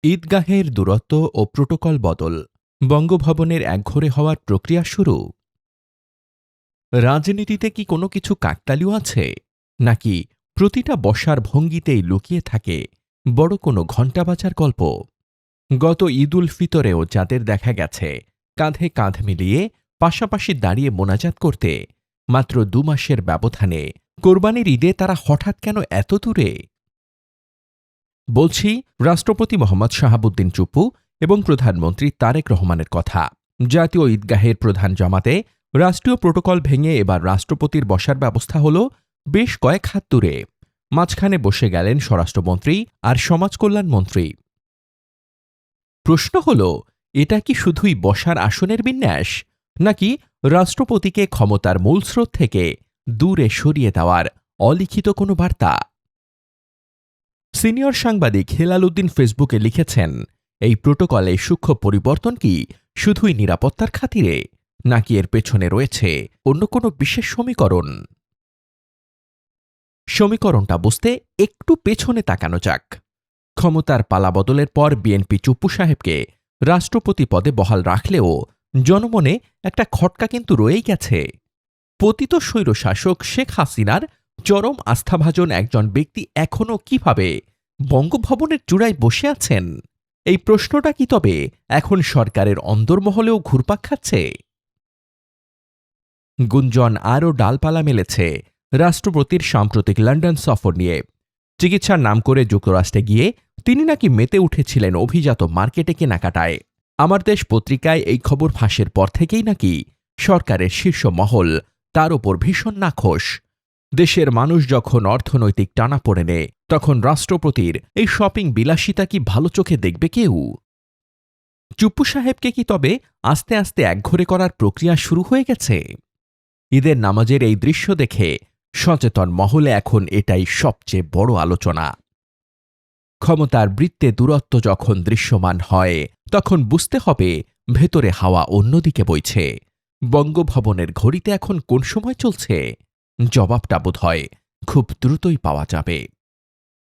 ঈদগাহের দূরত্ব ও প্রোটোকল বদল, বঙ্গভবনের একঘরে হওয়ার প্রক্রিয়া শুরু। রাজনীতিতে কি কোনো কিছু কাকতালীয় আছে, নাকি প্রতিটা বসার ভঙ্গিতেই লুকিয়ে থাকে বড় কোনো ঘণ্টা বাজার গল্প? গত ঈদ উল ফিতরেও যাদের দেখা গেছে কাঁধে কাঁধ মিলিয়ে পাশাপাশি দাঁড়িয়ে মোনাজাত করতে, মাত্র ২ মাসের ব্যবধানে কোরবানির ঈদে তারা হঠাৎ কেন এত দূরে? বলছি রাষ্ট্রপতি মোহাম্মদ শাহাবুদ্দিন চুপ্পু এবং প্রধানমন্ত্রী তারেক রহমানের কথা। জাতীয় ঈদগাহের প্রধান জামাতে রাষ্ট্রীয় প্রোটোকল ভেঙে এবার রাষ্ট্রপতির বসার ব্যবস্থা হল বেশ কয়েক হাত দূরে। মাঝখানে বসে গেলেন স্বরাষ্ট্রমন্ত্রী আর সমাজকল্যাণমন্ত্রী। প্রশ্ন হল, এটা কি শুধুই বসার আসনের বিন্যাস, নাকি রাষ্ট্রপতিকে ক্ষমতার মূল স্রোত থেকে দূরে সরিয়ে দেওয়ার অলিখিত কোনো বার্তা? সিনিয়র সাংবাদিক হেলাল উদ্দিন ফেসবুকে লিখেছেন, এই প্রোটোকলে সূক্ষ্ম পরিবর্তন কি শুধুই নিরাপত্তার খাতিরে, নাকি এর পেছনে রয়েছে অন্য কোনো বিশেষ সমীকরণ? সমীকরণটা বুঝতে একটু পেছনে তাকানো যাক। ক্ষমতার পালাবদলের পর বিএনপি চুপ্পু সাহেবকে রাষ্ট্রপতি পদে বহাল রাখলেও জনমনে একটা খটকা কিন্তু রয়েই গেছে। পতিত স্বৈরশাসক শেখ হাসিনার চরম আস্থাভাজন একজন ব্যক্তি এখনও কিভাবে বঙ্গভবনের চূড়ায় বসে আছেন, এই প্রশ্নটা কি তবে এখন সরকারের অন্দরমহলেও ঘুরপাক খাচ্ছে? গুঞ্জন আরও ডালপালা মেলেছে রাষ্ট্রপতির সাম্প্রতিক লন্ডন সফর নিয়ে। চিকিৎসার নাম করে যুক্তরাষ্ট্রে গিয়ে তিনি নাকি মেতে উঠেছিলেন অভিজাত মার্কেটে কেনাকাটায়। আমার দেশ পত্রিকায় এই খবর ফাঁসের পর থেকেই নাকি সরকারের শীর্ষ মহল তার ওপর ভীষণ নাখোশ। দেশের মানুষ যখন অর্থনৈতিক টানাপোড়েনে, তখন রাষ্ট্রপতির এই শপিং বিলাসিতা কি ভালো চোখে দেখবে কেউ? চুপ্পু সাহেবকে কি তবে আস্তে আস্তে একঘরে করার প্রক্রিয়া শুরু হয়ে গেছে? ঈদের নামাজের এই দৃশ্য দেখে সচেতন মহলে এখন এটাই সবচেয়ে বড় আলোচনা। ক্ষমতার বৃত্তে দূরত্ব যখন দৃশ্যমান হয়, তখন বুঝতে হবে ভেতরে হাওয়া অন্যদিকে বইছে। বঙ্গভবনের ঘড়িতে এখন কোন সময় চলছে? জবাবটা বোধহয় খুব দ্রুতই পাওয়া যাবে।